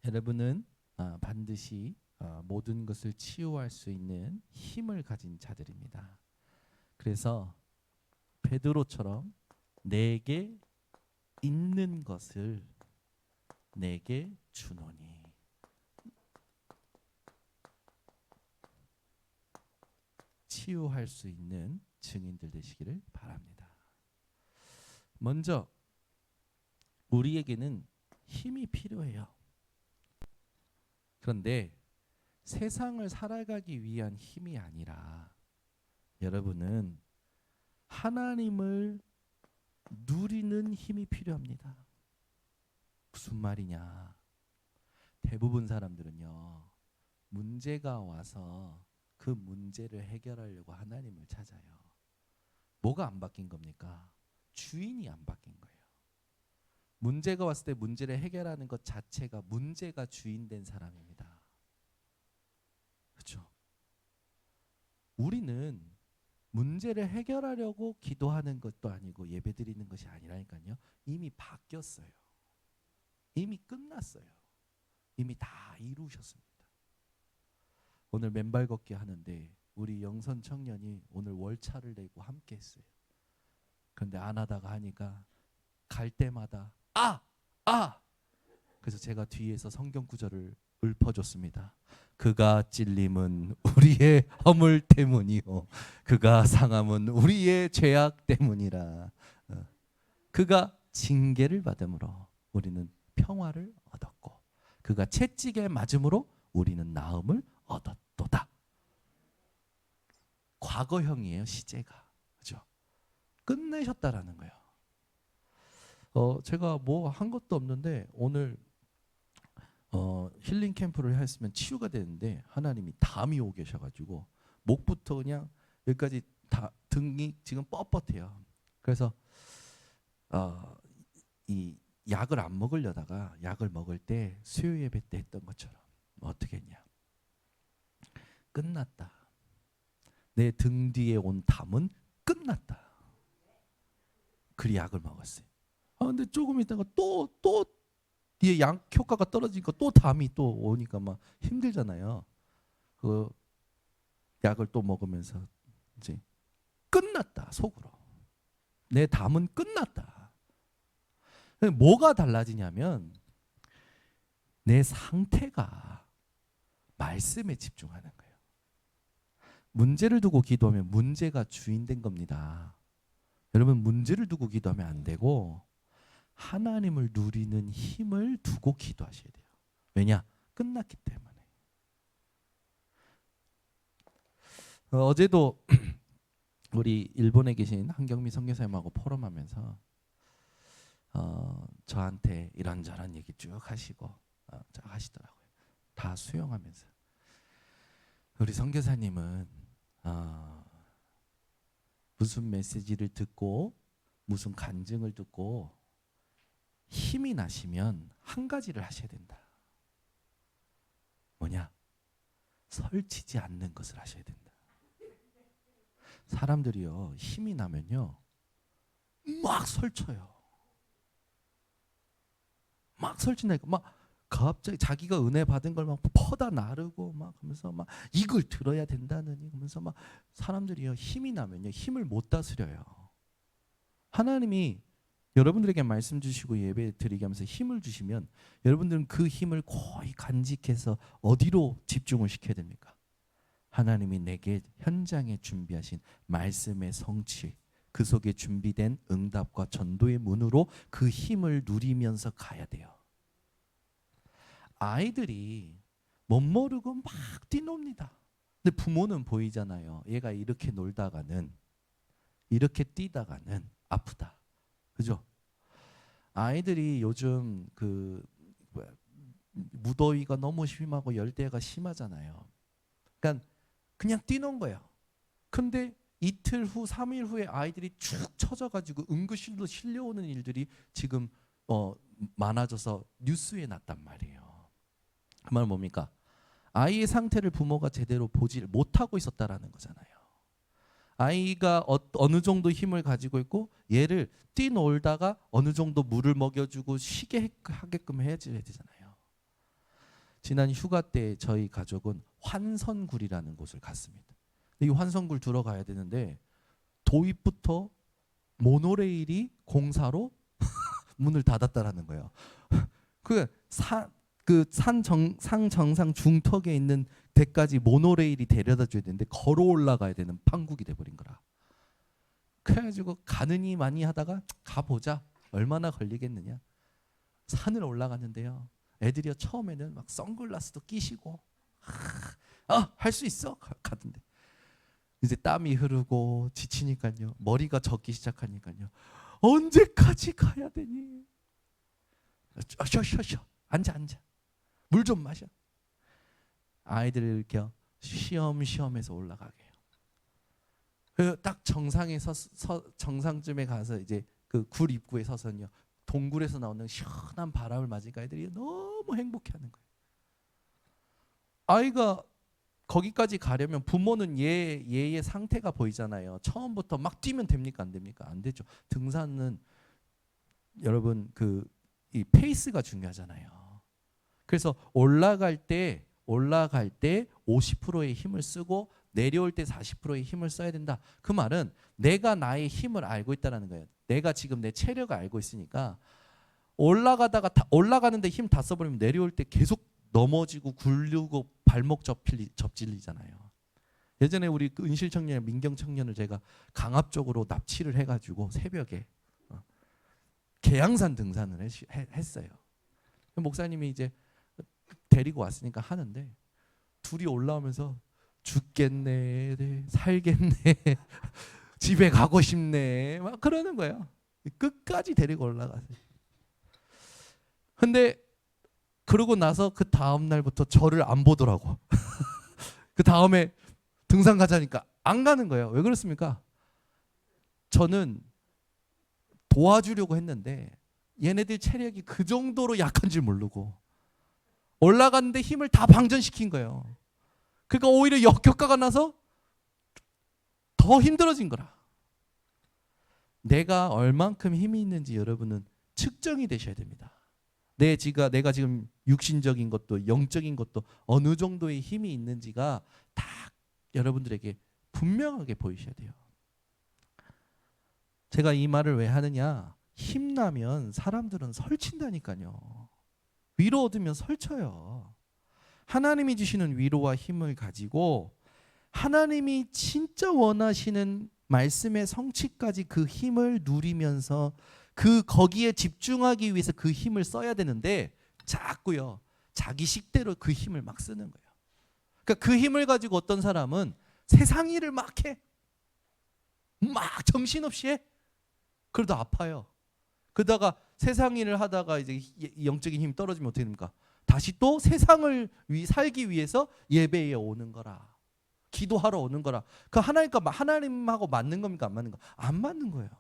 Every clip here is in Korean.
여러분은 반드시 모든 것을 치유할 수 있는 힘을 가진 자들입니다. 그래서 베드로처럼 내게 있는 것을 내게 주노니, 치유할 수 있는 증인들 되시기를 바랍니다. 먼저 우리에게는 힘이 필요해요. 그런데 세상을 살아가기 위한 힘이 아니라 여러분은 하나님을 누리는 힘이 필요합니다. 무슨 말이냐? 대부분 사람들은요, 문제가 와서 그 문제를 해결하려고 하나님을 찾아요. 뭐가 안 바뀐 겁니까? 주인이 안 바뀐 거예요. 문제가 왔을 때 문제를 해결하는 것 자체가 문제가 주인된 사람입니다. 그렇죠? 우리는 문제를 해결하려고 기도하는 것도 아니고 예배드리는 것이 아니라니까요. 이미 바뀌었어요. 이미 끝났어요. 이미 다 이루셨습니다. 오늘 맨발 걷기 하는데 우리 영선 청년이 오늘 월차를 내고 함께 했어요. 그런데 안 하다가 하니까 갈 때마다 그래서 제가 뒤에서 성경 구절을 읊어줬습니다. 그가 찔림은 우리의 허물 때문이요, 그가 상함은 우리의 죄악 때문이라. 그가 징계를 받음으로 우리는 평화를 얻었고, 그가 채찍에 맞음으로 우리는 나음을 얻었도다. 과거형이에요, 시제가. 그죠? 끝내셨다라는 거예요. 제가 뭐 한 것도 없는데 오늘 힐링 캠프를 했으면 치유가 되는데 하나님이 담이 오 계셔가지고 목부터 그냥 여기까지 다 등이 지금 뻣뻣해요. 그래서 이 약을 안 먹으려다가 약을 먹을 때 수요 예배 때 했던 것처럼 어떻게 했냐? 끝났다. 내 등 뒤에 온 담은 끝났다. 그리 약을 먹었어요. 근데 조금 있다가 또 뒤에 약 효과가 떨어지니까 또 담이 또 오니까 막 힘들잖아요. 그 약을 또 먹으면서 이제 끝났다. 속으로 내 담은 끝났다. 뭐가 달라지냐면 내 상태가 말씀에 집중하는 거예요. 문제를 두고 기도하면 문제가 주인된 겁니다. 여러분, 문제를 두고 기도하면 안 되고 하나님을 누리는 힘을 두고 기도하셔야 돼요. 왜냐? 끝났기 때문에. 어제도 우리 일본에 계신 한경미 선교사님하고 포럼하면서 저한테 이런저런 얘기 쭉 하시고 하시더라고요. 다 수용하면서. 우리 선교사님은 무슨 메시지를 듣고 무슨 간증을 듣고 힘이 나시면 한 가지를 하셔야 된다. 뭐냐? 설치지 않는 것을 하셔야 된다. 사람들이요, 힘이 나면요 막 설쳐요. 막 설친다니까. 막 갑자기 자기가 은혜 받은 걸 막 퍼다 나르고 막 하면서 막 이걸 들어야 된다느니 하면서 막 사람들이요, 힘이 나면요 힘을 못 다스려요. 하나님이 여러분들에게 말씀 주시고 예배 드리게 하면서 힘을 주시면 여러분들은 그 힘을 거의 간직해서 어디로 집중을 시켜야 됩니까? 하나님이 내게 현장에 준비하신 말씀의 성취, 그 속에 준비된 응답과 전도의 문으로 그 힘을 누리면서 가야 돼요. 아이들이 못 모르고 막 뛰놉니다. 근데 부모는 보이잖아요. 얘가 이렇게 놀다가는, 이렇게 뛰다가는 아프다. 그죠? 아이들이 요즘 무더위가 너무 심하고 열대가 심하잖아요. 그러니까 그냥 뛰는 거예요. 근데 이틀 후, 3일 후에 아이들이 축 처져가지고 응급실로 실려오는 일들이 지금 많아져서 뉴스에 났단 말이에요. 그 말은 뭡니까? 아이의 상태를 부모가 제대로 보지 못하고 있었다라는 거잖아요. 아이가 어느 정도 힘을 가지고 있고 얘를 뛰놀다가 어느 정도 물을 먹여주고 쉬게 하게끔 해줘야 되잖아요. 지난 휴가 때 저희 가족은 환선굴이라는 곳을 갔습니다. 이 환선굴 들어가야 되는데 도입부터 모노레일이 공사로 문을 닫았다라는 거예요. 산 정상 중턱에 있는 데까지 모노레일이 데려다 줘야 되는데 걸어 올라가야 되는 판국이 돼버린 거라. 그래가지고 가느니 많이 하다가 가보자. 얼마나 걸리겠느냐. 산을 올라갔는데요. 애들이 처음에는 막 선글라스도 끼시고 할 수 있어 가던데 이제 땀이 흐르고 지치니까요. 머리가 젖기 시작하니까요. 언제까지 가야 되니? 쉬어. 앉아. 물 좀 마셔. 아이들을 이렇게 시험해서 올라가게 해요. 딱 정상에 정상쯤에 가서 이제 그 굴 입구에 서서는요. 동굴에서 나오는 시원한 바람을 맞으니까 아이들이 너무 행복해하는 거예요. 아이가 거기까지 가려면 부모는 얘의 상태가 보이잖아요. 처음부터 막 뛰면 됩니까? 안 됩니까? 안 되죠. 등산은 여러분 이 페이스가 중요하잖아요. 그래서 올라갈 때 50%의 힘을 쓰고 내려올 때 40%의 힘을 써야 된다. 그 말은 내가 나의 힘을 알고 있다는 거예요. 내가 지금 내 체력을 알고 있으니까 올라가는데 힘 다 써버리면 내려올 때 계속 넘어지고 굴르고 발목 접질리잖아요. 예전에 우리 은실 청년, 민경 청년을 제가 강압적으로 납치를 해가지고 새벽에 계양산 등산을 했어요. 목사님이 이제 데리고 왔으니까 하는데 둘이 올라오면서 죽겠네, 살겠네, 집에 가고 싶네, 막 그러는 거예요. 끝까지 데리고 올라가세요. 근데 그러고 나서 그 다음 날부터 저를 안 보더라고. 그 다음에 등산 가자니까 안 가는 거예요. 왜 그렇습니까? 저는 도와주려고 했는데 얘네들 체력이 그 정도로 약한 줄 모르고 올라갔는데 힘을 다 방전시킨 거예요. 그러니까 오히려 역효과가 나서 더 힘들어진 거라. 내가 얼만큼 힘이 있는지 여러분은 측정이 되셔야 됩니다. 내가 지금 육신적인 것도 영적인 것도 어느 정도의 힘이 있는지가 다 여러분들에게 분명하게 보이셔야 돼요. 제가 이 말을 왜 하느냐? 힘나면 사람들은 설친다니까요. 위로 얻으면 설쳐요. 하나님이 주시는 위로와 힘을 가지고 하나님이 진짜 원하시는 말씀의 성취까지 그 힘을 누리면서 거기에 집중하기 위해서 그 힘을 써야 되는데 자꾸요 자기 식대로 그 힘을 막 쓰는 거예요. 그러니까 그 힘을 가지고 어떤 사람은 세상 일을 막 해. 막 정신없이 해. 그러다 아파요. 그러다가 세상 일을 하다가 이제 영적인 힘이 떨어지면 어떻게 됩니까? 다시 또 세상을 살기 위해서 예배에 오는 거라. 기도하러 오는 거라. 그 하나님하고 맞는 겁니까? 안 맞는 거? 안 맞는 거예요.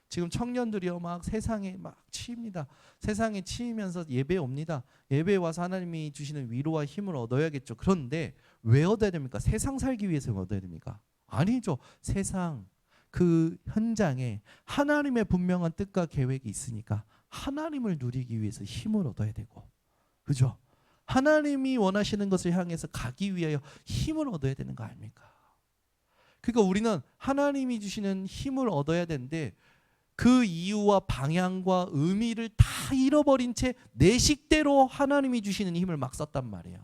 지금 청년들이요 막 세상에 막 치입니다. 세상에 치이면서 예배에 옵니다. 예배에 와서 하나님이 주시는 위로와 힘을 얻어야겠죠. 그런데 왜 얻어야 됩니까? 세상 살기 위해서 얻어야 됩니까? 아니죠. 세상 그 현장에 하나님의 분명한 뜻과 계획이 있으니까 하나님을 누리기 위해서 힘을 얻어야 되고, 그죠? 하나님이 원하시는 것을 향해서 가기 위하여 힘을 얻어야 되는 거 아닙니까? 그러니까 우리는 하나님이 주시는 힘을 얻어야 되는데 그 이유와 방향과 의미를 다 잃어버린 채 내 식대로 하나님이 주시는 힘을 막 썼단 말이에요.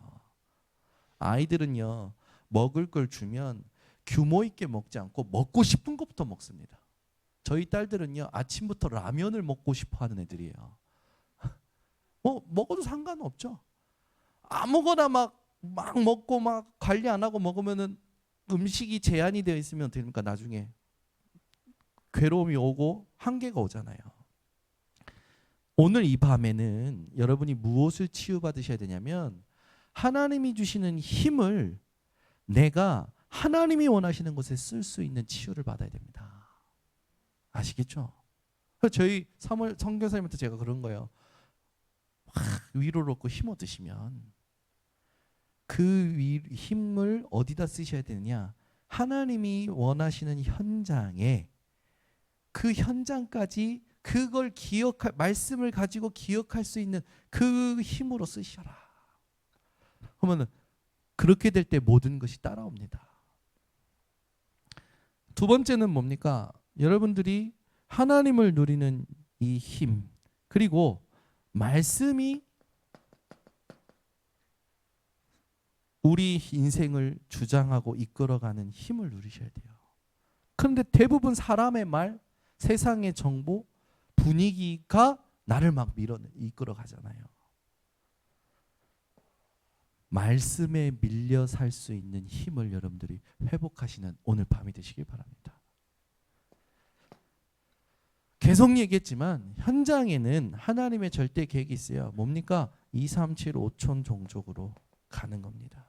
아이들은요 먹을 걸 주면 규모 있게 먹지 않고 먹고 싶은 것부터 먹습니다. 저희 딸들은요 아침부터 라면을 먹고 싶어 하는 애들이에요. 먹어도 상관없죠. 아무거나 막 먹고 막 관리 안 하고 먹으면은 음식이 제한이 되어 있으면 됩니까? 나중에 괴로움이 오고 한계가 오잖아요. 오늘 이 밤에는 여러분이 무엇을 치유받으셔야 되냐면 하나님이 주시는 힘을 내가 하나님이 원하시는 곳에 쓸 수 있는 치유를 받아야 됩니다. 아시겠죠? 저희 사무엘 선교사님한테 제가 그런 거예요. 위로를 얻고 힘 얻으시면 그 힘을 어디다 쓰셔야 되느냐? 하나님이 원하시는 현장에 그 현장까지 그걸 말씀을 가지고 기억할 수 있는 그 힘으로 쓰셔라. 그러면 그렇게 될 때 모든 것이 따라옵니다. 두 번째는 뭡니까? 여러분들이 하나님을 누리는 이 힘, 그리고 말씀이 우리 인생을 주장하고 이끌어가는 힘을 누리셔야 돼요. 그런데 대부분 사람의 말, 세상의 정보, 분위기가 나를 막 이끌어 가잖아요. 말씀에 밀려 살 수 있는 힘을 여러분들이 회복하시는 오늘 밤이 되시길 바랍니다. 계속 얘기했지만 현장에는 하나님의 절대 계획이 있어요. 뭡니까? 2, 3, 7, 5천 종족으로 가는 겁니다.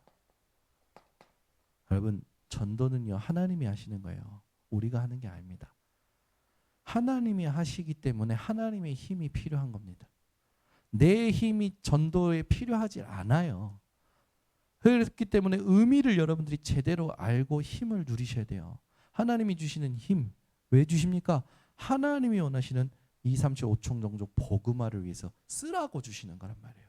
여러분, 전도는요 하나님이 하시는 거예요. 우리가 하는 게 아닙니다. 하나님이 하시기 때문에 하나님의 힘이 필요한 겁니다. 내 힘이 전도에 필요하지 않아요. 그렇기 때문에 의미를 여러분들이 제대로 알고 힘을 누리셔야 돼요. 하나님이 주시는 힘, 왜 주십니까? 하나님이 원하시는 2, 3, 7, 5천 종족 복음화를 위해서 쓰라고 주시는 거란 말이에요.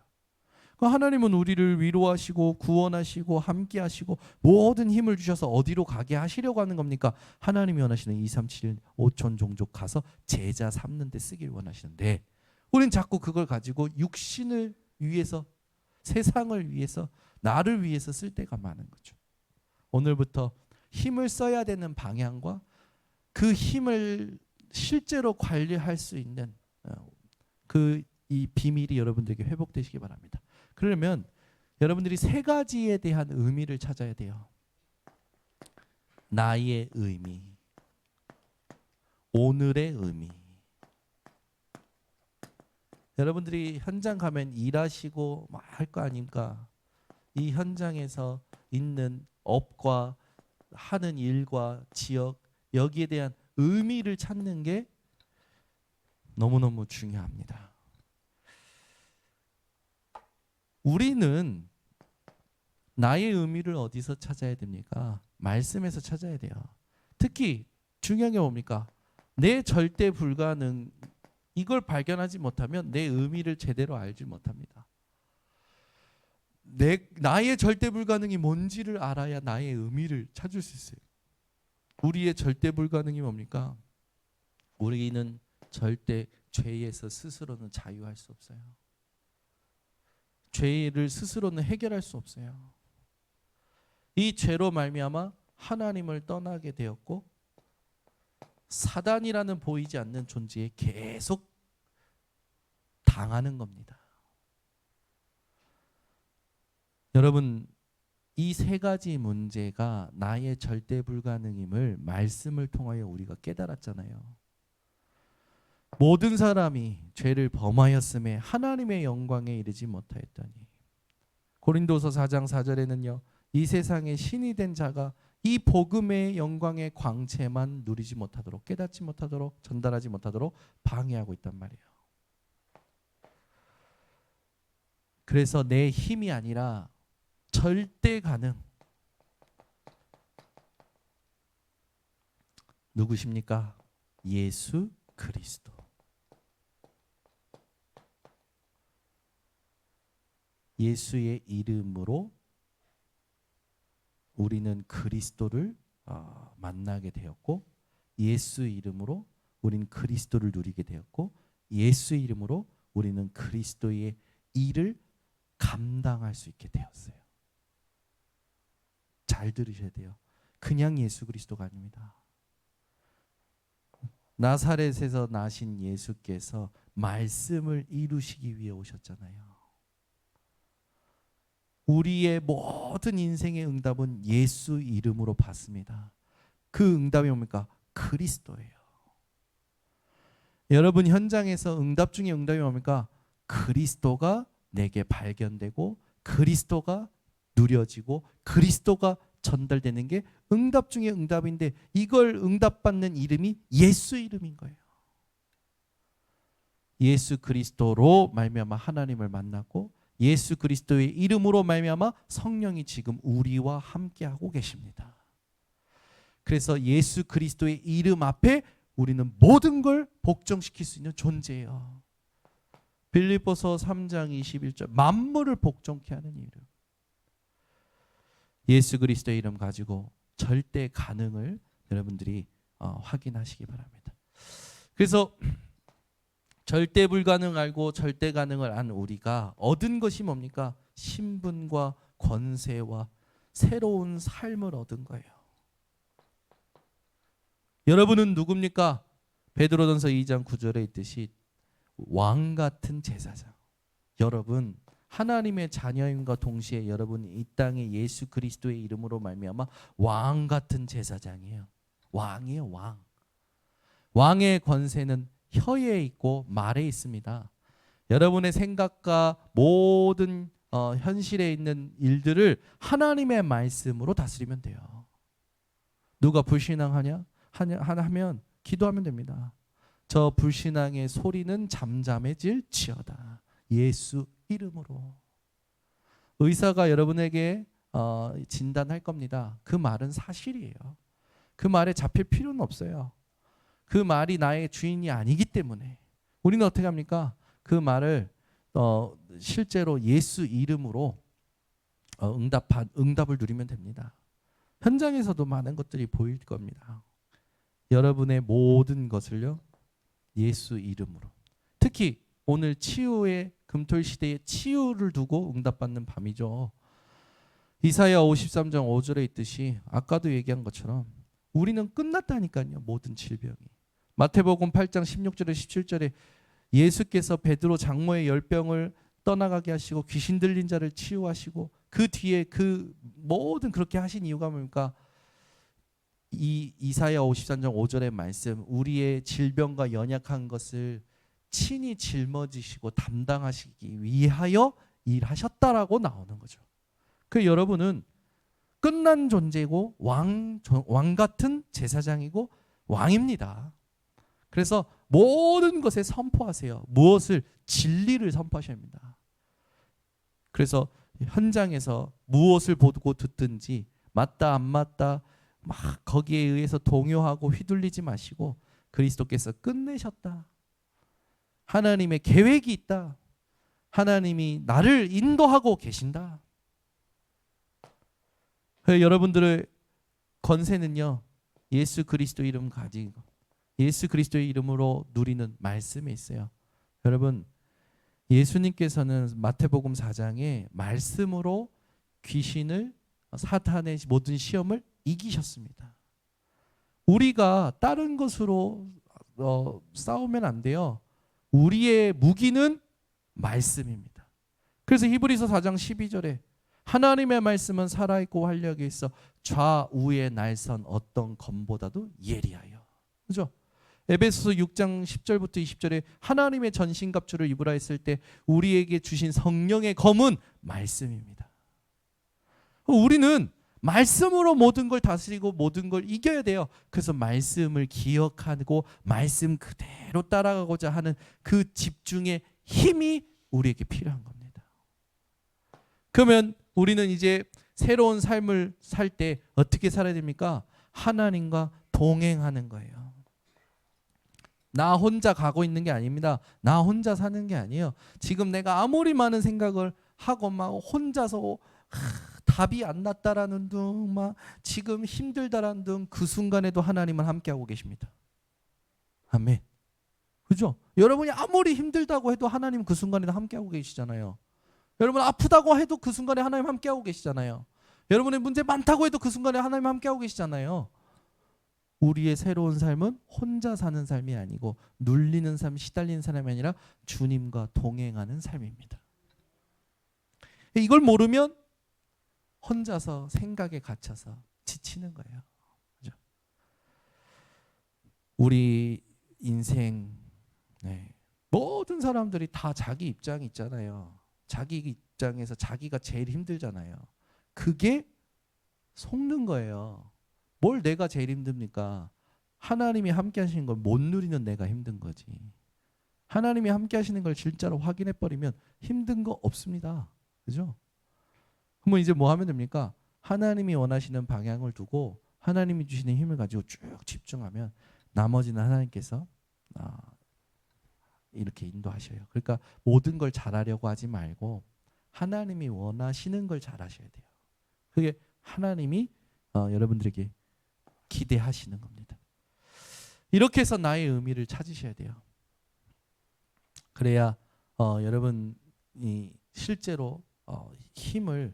하나님은 우리를 위로하시고 구원하시고 함께하시고 모든 힘을 주셔서 어디로 가게 하시려고 하는 겁니까? 하나님이 원하시는 2, 3, 7, 5천 종족 가서 제자 삼는 데 쓰길 원하시는데 우린 자꾸 그걸 가지고 육신을 위해서, 세상을 위해서, 나를 위해서 쓸 때가 많은 거죠. 오늘부터 힘을 써야 되는 방향과 그 힘을 실제로 관리할 수 있는 이 비밀이 여러분들에게 회복되시기 바랍니다. 그러면 여러분들이 세 가지에 대한 의미를 찾아야 돼요. 나의 의미, 오늘의 의미. 여러분들이 현장 가면 일하시고 할 거 아닙니까? 이 현장에서 있는 업과 하는 일과 지역, 여기에 대한 의미를 찾는 게 너무너무 중요합니다. 우리는 나의 의미를 어디서 찾아야 됩니까? 말씀에서 찾아야 돼요. 특히 중요한 게 뭡니까? 내 절대 불가능, 이걸 발견하지 못하면 내 의미를 제대로 알지 못합니다. 나의 절대 불가능이 뭔지를 알아야 나의 의미를 찾을 수 있어요. 우리의 절대 불가능이 뭡니까? 우리는 절대 죄에서 스스로는 자유할 수 없어요. 죄를 스스로는 해결할 수 없어요. 이 죄로 말미암아 하나님을 떠나게 되었고 사단이라는 보이지 않는 존재에 계속 당하는 겁니다. 여러분, 이 세 가지 문제가 나의 절대 불가능임을 말씀을 통하여 우리가 깨달았잖아요. 모든 사람이 죄를 범하였음에 하나님의 영광에 이르지 못하였더니 고린도서 4장 4절에는요. 이 세상에 신이 된 자가 이 복음의 영광의 광채만 누리지 못하도록, 깨닫지 못하도록, 전달하지 못하도록 방해하고 있단 말이에요. 그래서 내 힘이 아니라 절대 가능. 누구십니까? 예수 그리스도. 예수의 이름으로 우리는 그리스도를 만나게 되었고, 예수 이름으로 우리는 그리스도를 누리게 되었고, 예수 이름으로 우리는 그리스도의 일을 감당할 수 있게 되었어요. 잘 들으셔야 돼요. 그냥 예수 그리스도가 아닙니다. 나사렛에서 나신 예수께서 말씀을 이루시기 위해 오셨잖아요. 우리의 모든 인생의 응답은 예수 이름으로 받습니다. 그 응답이 뭡니까? 그리스도예요. 여러분 현장에서 응답 중에 응답이 뭡니까? 그리스도가 내게 발견되고 그리스도가 누려지고 그리스도가 전달되는 게 응답 중에 응답인데 이걸 응답받는 이름이 예수 이름인 거예요. 예수 그리스도로 말미암아 하나님을 만났고 예수 그리스도의 이름으로 말미암아 성령이 지금 우리와 함께하고 계십니다. 그래서 예수 그리스도의 이름 앞에 우리는 모든 걸 복종시킬 수 있는 존재예요. 빌립보서 3장 21절 만물을 복종케 하는 이름. 예수 그리스도의 이름 가지고 절대 가능을 여러분들이 확인하시기 바랍니다. 그래서 절대 불가능 알고 절대 가능을 안 우리가 얻은 것이 뭡니까? 신분과 권세와 새로운 삶을 얻은 거예요. 여러분은 누굽니까? 베드로전서 2장 9절에 있듯이 왕 같은 제사장. 여러분 하나님의 자녀임과 동시에 여러분이 이 땅에 예수 그리스도의 이름으로 말미암아 왕 같은 제사장이에요. 왕이에요, 왕. 왕의 권세는 혀에 있고 말에 있습니다. 여러분의 생각과 모든 현실에 있는 일들을 하나님의 말씀으로 다스리면 돼요. 누가 불신앙하냐? 하면 기도하면 됩니다. 저 불신앙의 소리는 잠잠해질지어다. 예수 이름으로. 의사가 여러분에게 진단할 겁니다. 그 말은 사실이에요. 그 말에 잡힐 필요는 없어요. 그 말이 나의 주인이 아니기 때문에 우리는 어떻게 합니까? 그 말을 실제로 예수 이름으로 응답을 누리면 됩니다. 현장에서도 많은 것들이 보일 겁니다. 여러분의 모든 것을요 예수 이름으로. 특히 오늘 치유의 금토일 시대에 치유를 두고 응답받는 밤이죠. 이사야 53장 5절에 있듯이 아까도 얘기한 것처럼 우리는 끝났다니까요. 모든 질병이. 마태복음 8장 16절에 17절에 예수께서 베드로 장모의 열병을 떠나가게 하시고 귀신 들린 자를 치유하시고 그 뒤에 그 모든 그렇게 하신 이유가 뭡니까? 이 이사야 53장 5절의 말씀, 우리의 질병과 연약한 것을 친히 짊어지시고 담당하시기 위하여 일하셨다라고 나오는 거죠. 그 여러분은 끝난 존재고 왕 같은 제사장이고 왕입니다. 그래서 모든 것에 선포하세요. 무엇을? 진리를 선포하셔야 합니다. 그래서 현장에서 무엇을 보고 듣든지 맞다 안 맞다 막 거기에 의해서 동요하고 휘둘리지 마시고 그리스도께서 끝내셨다. 하나님의 계획이 있다. 하나님이 나를 인도하고 계신다. 여러분들의 권세는요. 예수 그리스도 이름 가지고 예수 그리스도의 이름으로 누리는 말씀에 있어요. 여러분 예수님께서는 마태복음 4장에 말씀으로 귀신을 사탄의 모든 시험을 이기셨습니다. 우리가 다른 것으로 싸우면 안 돼요. 우리의 무기는 말씀입니다. 그래서 히브리서 4장 12절에 하나님의 말씀은 살아있고 활력이 있어 좌우의 날선 어떤 검보다도 예리하여. 그죠? 에베소서 6장 10절부터 20절에 하나님의 전신갑주를 입으라 했을 때 우리에게 주신 성령의 검은 말씀입니다. 우리는 말씀으로 모든 걸 다스리고 모든 걸 이겨야 돼요. 그래서 말씀을 기억하고 말씀 그대로 따라가고자 하는 그 집중의 힘이 우리에게 필요한 겁니다. 그러면 우리는 이제 새로운 삶을 살 때 어떻게 살아야 됩니까? 하나님과 동행하는 거예요. 나 혼자 가고 있는 게 아닙니다. 나 혼자 사는 게 아니에요. 지금 내가 아무리 많은 생각을 하고 막 혼자서 답이 안 났다라는 둥, 막 지금 힘들다라는 둥, 그 순간에도 하나님은 함께하고 계십니다. 아멘. 그죠? 여러분이 아무리 힘들다고 해도 하나님 그 순간에도 함께하고 계시잖아요. 여러분 아프다고 해도 그 순간에 하나님 함께하고 계시잖아요. 여러분의 문제 많다고 해도 그 순간에 하나님 함께하고 계시잖아요. 우리의 새로운 삶은 혼자 사는 삶이 아니고 눌리는 삶, 시달리는 사람이 아니라 주님과 동행하는 삶입니다. 이걸 모르면 혼자서 생각에 갇혀서 지치는 거예요. 그죠? 우리 인생 모든 사람들이 다 자기 입장이 있잖아요. 자기 입장에서 자기가 제일 힘들잖아요. 그게 속는 거예요. 뭘 내가 제일 힘듭니까? 하나님이 함께 하시는 걸 못 누리는 내가 힘든 거지. 하나님이 함께 하시는 걸 진짜로 확인해 버리면 힘든 거 없습니다. 그죠? 그럼 이제 뭐 하면 됩니까? 하나님이 원하시는 방향을 두고 하나님이 주시는 힘을 가지고 쭉 집중하면 나머지는 하나님께서 이렇게 인도하셔요. 그러니까 모든 걸 잘하려고 하지 말고 하나님이 원하시는 걸 잘하셔야 돼요. 그게 하나님이 여러분들에게 기대하시는 겁니다. 이렇게 해서 나의 의미를 찾으셔야 돼요. 그래야 여러분이 실제로 힘을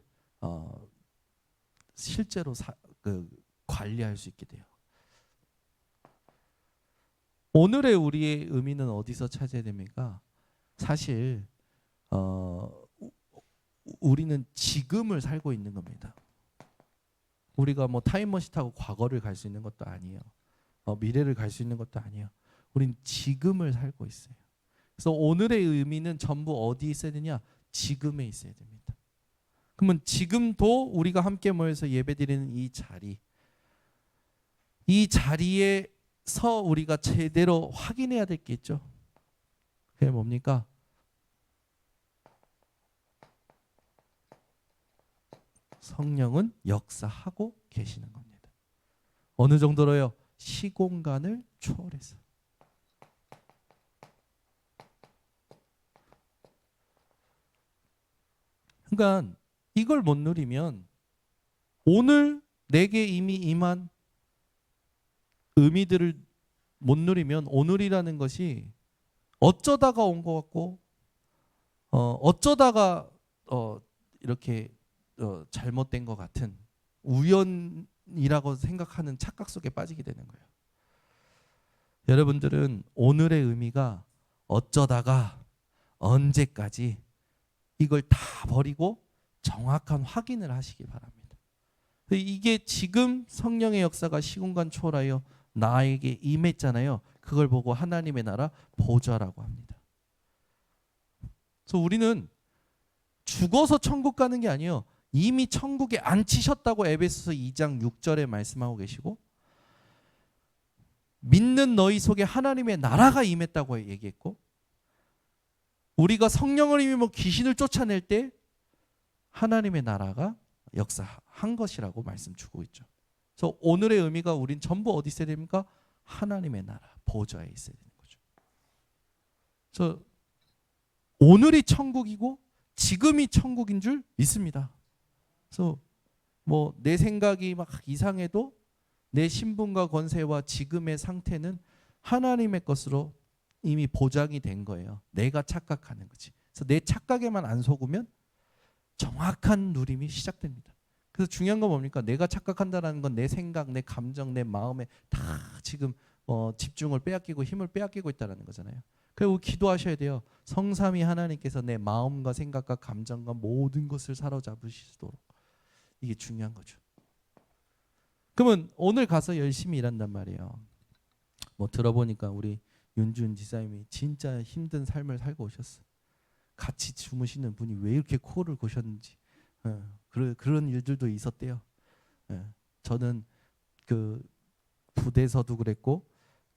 실제로 관리할 수 있게 돼요. 오늘의 우리의 의미는 어디서 찾아야 됩니까? 사실 우리는 지금을 살고 있는 겁니다. 우리가 뭐 타임머신 타고 과거를 갈 수 있는 것도 아니에요. 미래를 갈 수 있는 것도 아니에요. 우린 지금을 살고 있어요. 그래서 오늘의 의미는 전부 어디에 있어야 되냐? 지금에 있어야 됩니다. 그러면 지금도 우리가 함께 모여서 예배드리는 이 자리에서 우리가 제대로 확인해야 될 게 있죠. 그게 뭡니까? 성령은 역사하고 계시는 겁니다. 어느 정도로요? 시공간을 초월해서. 그러니까 이걸 못 누리면 오늘 내게 이미 임한 의미들을 못 누리면 오늘이라는 것이 어쩌다가 온 것 같고 어쩌다가 이렇게 잘못된 것 같은 우연이라고 생각하는 착각 속에 빠지게 되는 거예요. 여러분들은 오늘의 의미가 어쩌다가 언제까지 이걸 다 버리고 정확한 확인을 하시기 바랍니다. 이게 지금 성령의 역사가 시공간 초월하여 나에게 임했잖아요. 그걸 보고 하나님의 나라 보좌라고 합니다. 그래서 우리는 죽어서 천국 가는 게 아니에요. 이미 천국에 앉히셨다고 에베소서 2장 6절에 말씀하고 계시고 믿는 너희 속에 하나님의 나라가 임했다고 얘기했고 우리가 성령을 힘입어 귀신을 쫓아낼 때 하나님의 나라가 역사한 것이라고 말씀 주고 있죠. 그래서 오늘의 의미가 우린 전부 어디 있어야 됩니까? 하나님의 나라 보좌에 있어야 되는 거죠. 그래서 오늘이 천국이고 지금이 천국인 줄 믿습니다. 그래서 뭐 내 생각이 막 이상해도 내 신분과 권세와 지금의 상태는 하나님의 것으로 이미 보장이 된 거예요. 내가 착각하는 거지. 그래서 내 착각에만 안 속으면 정확한 누림이 시작됩니다. 그래서 중요한 건 뭡니까? 내가 착각한다는 건 내 생각, 내 감정, 내 마음에 다 지금 집중을 빼앗기고 힘을 빼앗기고 있다는 거잖아요. 그리고 기도하셔야 돼요. 성삼위 하나님께서 내 마음과 생각과 감정과 모든 것을 사로잡으시도록. 이게 중요한 거죠. 그러면 오늘 가서 열심히 일한단 말이에요. 뭐 들어보니까 우리 윤준 지사님이 진짜 힘든 삶을 살고 오셨어. 같이 주무시는 분이 왜 이렇게 코를 고셨는지 그런 일들도 있었대요. 저는 그 부대에서도 그랬고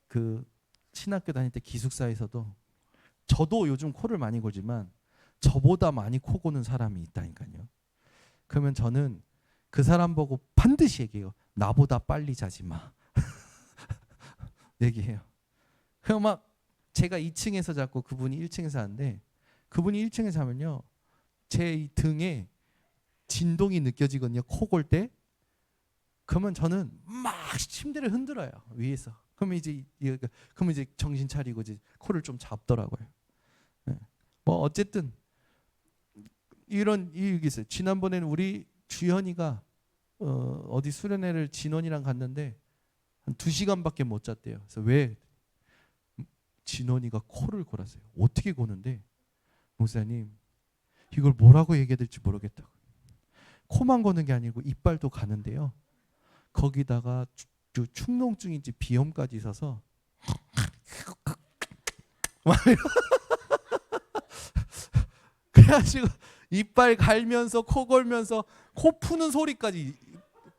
그 신학교 다닐 때 기숙사에서도 저도 요즘 코를 많이 골지만 저보다 많이 코 고는 사람이 있다니까요. 그러면 저는 그 사람 보고 반드시 얘기해요. 나보다 빨리 자지 마. 얘기해요. 그럼 막 제가 2층에서 잤고 그분이 1층에서 자는데 그분이 1층에 자면요. 제 이 등에 진동이 느껴지거든요. 코 골 때. 그러면 저는 막 침대를 흔들어요. 위에서. 그러면 이제 정신 차리고 이제 코를 좀 잡더라고요. 네. 뭐 어쨌든 이런 일이 있어요. 지난번에는 우리 주현이가 어디 수련회를 진원이랑 갔는데 한 2시간밖에 못 잤대요. 그래서 왜? 진원이가 코를 골았어요. 어떻게 고는데? 목사님 이걸 뭐라고 얘기해야 될지 모르겠다고. 코만 고는 게 아니고 이빨도 가는데요. 거기다가 축농증인지 비염까지 있어서 그래가지고 이빨 갈면서 코 골면서 코 푸는 소리까지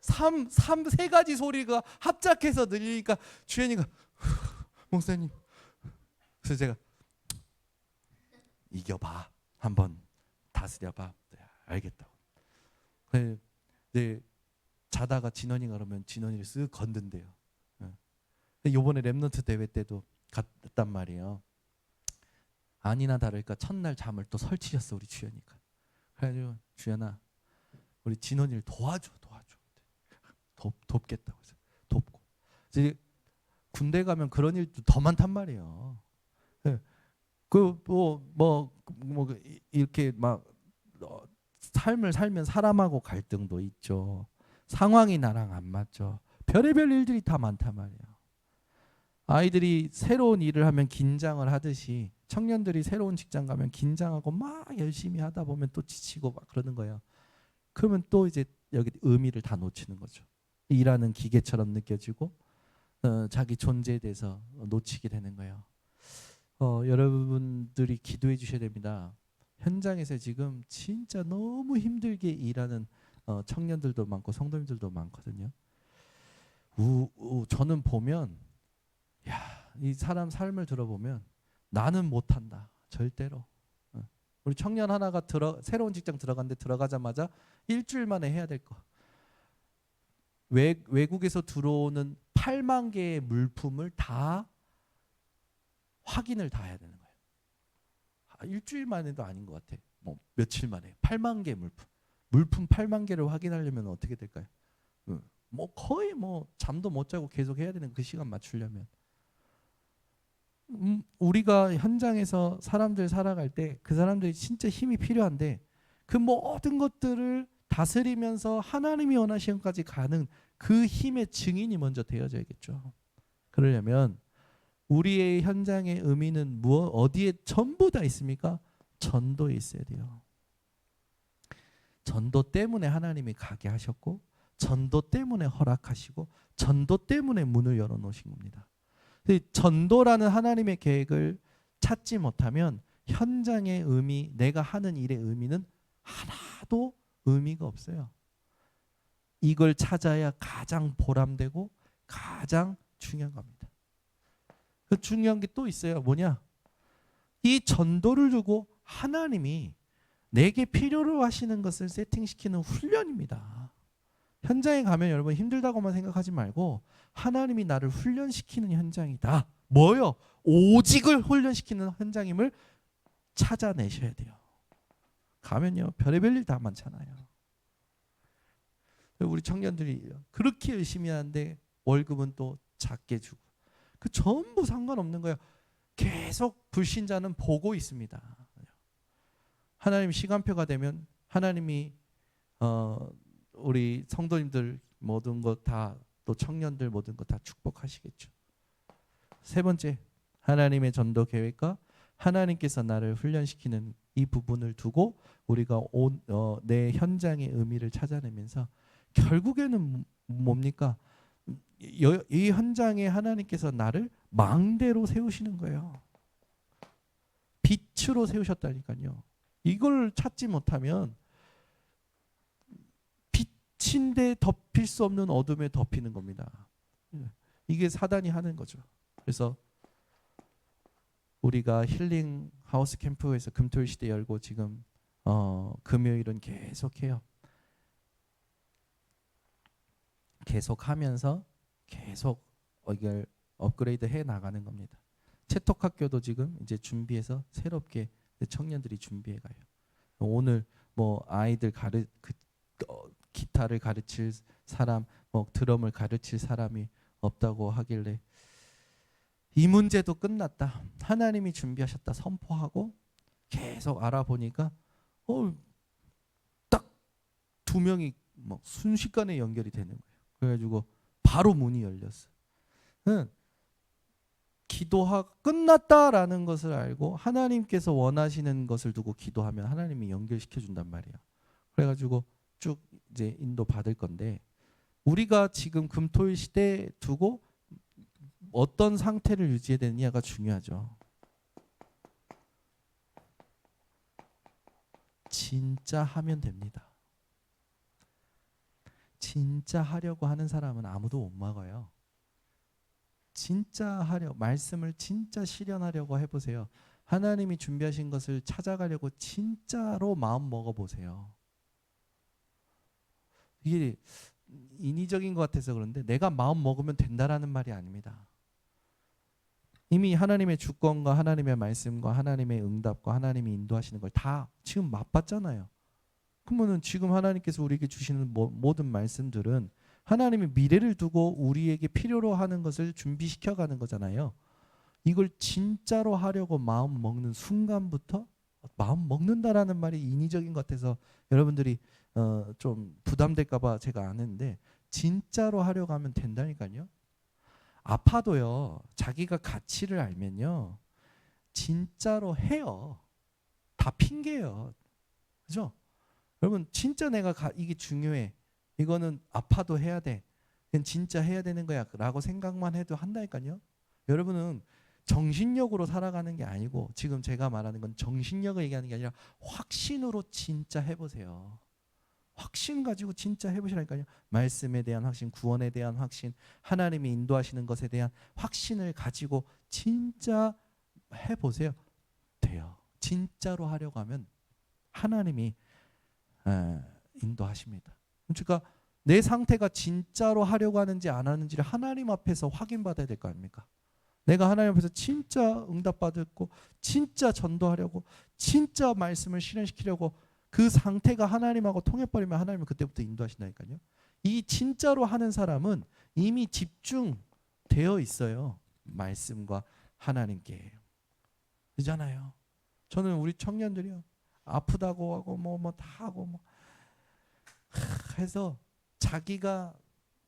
세 가지 소리가 합작해서 들리니까 주연이가 목사님. 그래서 제가 이겨봐. 한번 다스려봐. 네, 알겠다고. 이제 자다가 진원이가 그러면 진원이를 쓱 건든대요. 요번에 랩넌트 대회 때도 갔단 말이에요. 아니나 다를까 첫날 잠을 또 설치셨어 우리 주연이가. 그래가지고 주연아 우리 진원이를 도와줘. 돕겠다고 해서 돕고. 이제 군대 가면 그런 일도 더 많단 말이에요. 예. 이렇게 막 삶을 살면 사람하고 갈등도 있죠. 상황이 나랑 안 맞죠. 별의별 일들이 다 많단 말이에요. 아이들이 새로운 일을 하면 긴장을 하듯이 청년들이 새로운 직장 가면 긴장하고 막 열심히 하다 보면 또 지치고 막 그러는 거예요. 그러면 또 이제 여기 의미를 다 놓치는 거죠. 일하는 기계처럼 느껴지고 자기 존재에 대해서 놓치게 되는 거예요. 여러분들이 기도해 주셔야 됩니다. 현장에서 지금 진짜 너무 힘들게 일하는 청년들도 많고 성도님들도 많거든요. 저는 보면 이 사람 삶을 들어보면 나는 못한다. 절대로. 우리 청년 하나가 새로운 직장 들어갔는데 들어가자마자 일주일 만에 해야 될 거. 외국에서 들어오는 8만 개의 물품을 다 확인을 다 해야 되는 거예요. 일주일 만에도 아닌 것 같아. 뭐 며칠 만에 8만 개 물품 8만 개를 확인하려면 어떻게 될까요? 뭐 거의 뭐 잠도 못 자고 계속 해야 되는 그 시간 맞추려면. 우리가 현장에서 사람들 살아갈 때 그 사람들이 진짜 힘이 필요한데 그 모든 것들을 다스리면서 하나님이 원하시는 것까지 가는 그 힘의 증인이 먼저 되어져야겠죠. 그러려면 우리의 현장의 의미는 어디에 전부 다 있습니까? 전도에 있어야 돼요. 전도 때문에 하나님이 가게 하셨고 전도 때문에 허락하시고 전도 때문에 문을 열어놓으신 겁니다. 전도라는 하나님의 계획을 찾지 못하면 현장의 의미, 내가 하는 일의 의미는 하나도 의미가 없어요. 이걸 찾아야 가장 보람되고 가장 중요한 겁니다. 그 중요한 게 또 있어요. 뭐냐? 이 전도를 두고 하나님이 내게 필요로 하시는 것을 세팅시키는 훈련입니다. 현장에 가면 여러분 힘들다고만 생각하지 말고 하나님이 나를 훈련시키는 현장이다. 뭐요? 오직을 훈련시키는 현장임을 찾아내셔야 돼요. 가면요 별의별 일 다 많잖아요. 우리 청년들이 그렇게 열심히 하는데 월급은 또 작게 주고 그 전부 상관없는 거예요. 계속 불신자는 보고 있습니다. 하나님 시간표가 되면 하나님이 우리 성도님들 모든 것 다 또 청년들 모든 것 다 축복하시겠죠. 세 번째, 하나님의 전도 계획과 하나님께서 나를 훈련시키는 이 부분을 두고 우리가 내 현장의 의미를 찾아내면서 결국에는 뭡니까? 이 현장에 하나님께서 나를 망대로 세우시는 거예요. 빛으로 세우셨다니까요. 이걸 찾지 못하면 빛인데 덮일 수 없는 어둠에 덮이는 겁니다. 이게 사단이 하는 거죠. 그래서 우리가 힐링 하우스 캠프에서 금토일 시대 열고 지금 금요일은 계속해요. 계속하면서 계속 이걸 업그레이드 해 나가는 겁니다. 채톡 학교도 지금 이제 준비해서 새롭게 청년들이 준비해 가요. 오늘 뭐 아이들 기타를 가르칠 사람, 뭐 드럼을 가르칠 사람이 없다고 하길래 이 문제도 끝났다. 하나님이 준비하셨다 선포하고 계속 알아보니까 딱 2명이 뭐 순식간에 연결이 되는 거예요. 그래가지고 바로 문이 열렸어요. 기도하고 끝났다라는 것을 알고 하나님께서 원하시는 것을 두고 기도하면 하나님이 연결시켜 준단 말이에요. 그래가지고 쭉 이제 인도 받을 건데 우리가 지금 금토일 시대에 두고 어떤 상태를 유지해야 되느냐가 중요하죠. 진짜 하면 됩니다. 진짜 하려고 하는 사람은 아무도 못 막아요. 진짜 말씀을 진짜 실현하려고 해보세요. 하나님이 준비하신 것을 찾아가려고 진짜로 마음 먹어보세요. 이게 인위적인 것 같아서 그런데 내가 마음 먹으면 된다라는 말이 아닙니다. 이미 하나님의 주권과 하나님의 말씀과 하나님의 응답과 하나님이 인도하시는 걸 다 지금 맛봤잖아요. 그러면은 지금 하나님께서 우리에게 주시는 모든 말씀들은 하나님이 미래를 두고 우리에게 필요로 하는 것을 준비시켜 가는 거잖아요. 이걸 진짜로 하려고 마음 먹는 순간부터, 마음 먹는다라는 말이 인위적인 것 같아서 여러분들이 좀 부담될까 봐 제가 아는데, 진짜로 하려고 하면 된다니까요. 아파도요, 자기가 가치를 알면요, 진짜로 해요. 다 핑계예요. 그죠? 여러분, 진짜 내가 이게 중요해. 이거는 아파도 해야 돼. 그냥 진짜 해야 되는 거야. 라고 생각만 해도 한다니까요. 여러분은 정신력으로 살아가는 게 아니고, 지금 제가 말하는 건 정신력을 얘기하는 게 아니라 확신으로 진짜 해보세요. 확신 가지고 진짜 해보시라니까요. 말씀에 대한 확신, 구원에 대한 확신, 하나님이 인도하시는 것에 대한 확신을 가지고 진짜 해보세요. 돼요. 진짜로 하려고 하면 하나님이 인도하십니다. 그러니까 내 상태가 진짜로 하려고 하는지 안 하는지를 하나님 앞에서 확인받아야 될 거 아닙니까? 내가 하나님 앞에서 진짜 응답받았고, 진짜 전도하려고, 진짜 말씀을 실현시키려고 그 상태가 하나님하고 통해버리면 하나님은 그때부터 인도하신다니까요. 이 진짜로 하는 사람은 이미 집중되어 있어요. 말씀과 하나님께. 그잖아요. 저는 우리 청년들이요, 아프다고 하고 뭐 다 하고 뭐 해서 자기가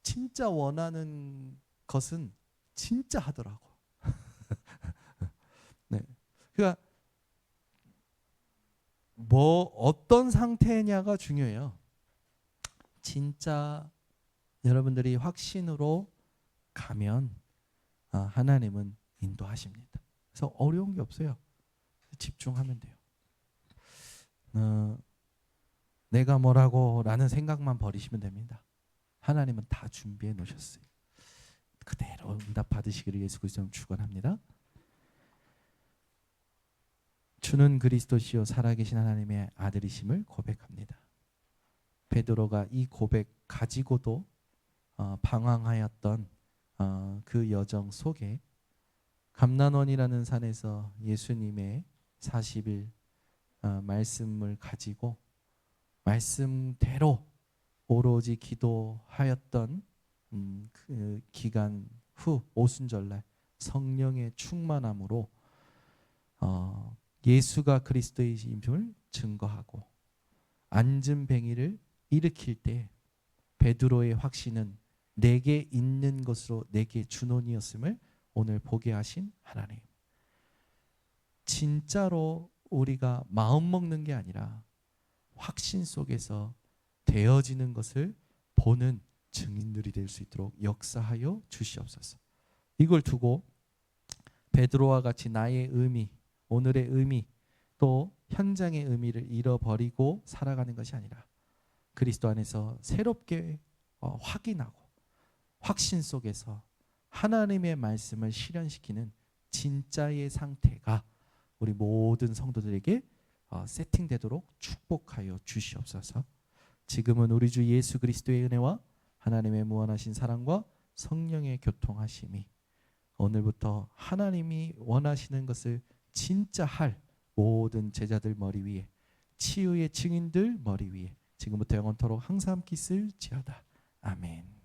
진짜 원하는 것은 진짜 하더라고. 네. 그러니까 뭐 어떤 상태냐가 중요해요. 진짜 여러분들이 확신으로 가면 하나님은 인도하십니다. 그래서 어려운 게 없어요. 집중하면 돼요. 내가 뭐라고 라는 생각만 버리시면 됩니다. 하나님은 다 준비해 놓으셨어요. 그대로 응답 받으시기를 예수 그리스도로 축원합니다. 주는 그리스도시요 살아계신 하나님의 아들이심을 고백합니다. 베드로가 이 고백 가지고도 방황하였던 그 여정 속에 감난원이라는 산에서 예수님의 40일 말씀을 가지고 말씀대로 오로지 기도하였던 그 기간 후 오순절날 성령의 충만함으로 예수가 그리스도의 임심을 증거하고 앉은 뱅이를 일으킬 때 베드로의 확신은 내게 있는 것으로 내게 준원이었음을 오늘 보게 하신 하나님. 진짜로 우리가 마음 먹는 게 아니라 확신 속에서 되어지는 것을 보는 증인들이 될 수 있도록 역사하여 주시옵소서. 이걸 두고 베드로와 같이 나의 의미, 오늘의 의미, 또 현장의 의미를 잃어버리고 살아가는 것이 아니라 그리스도 안에서 새롭게 확인하고 확신 속에서 하나님의 말씀을 실현시키는 진짜의 상태가 우리 모든 성도들에게 세팅되도록 축복하여 주시옵소서. 지금은 우리 주 예수 그리스도의 은혜와 하나님의 무한하신 사랑과 성령의 교통하심이 오늘부터 하나님이 원하시는 것을 진짜 할 모든 제자들 머리 위에, 치유의 증인들 머리 위에 지금부터 영원토록 항상 함께 있을지어다. 아멘.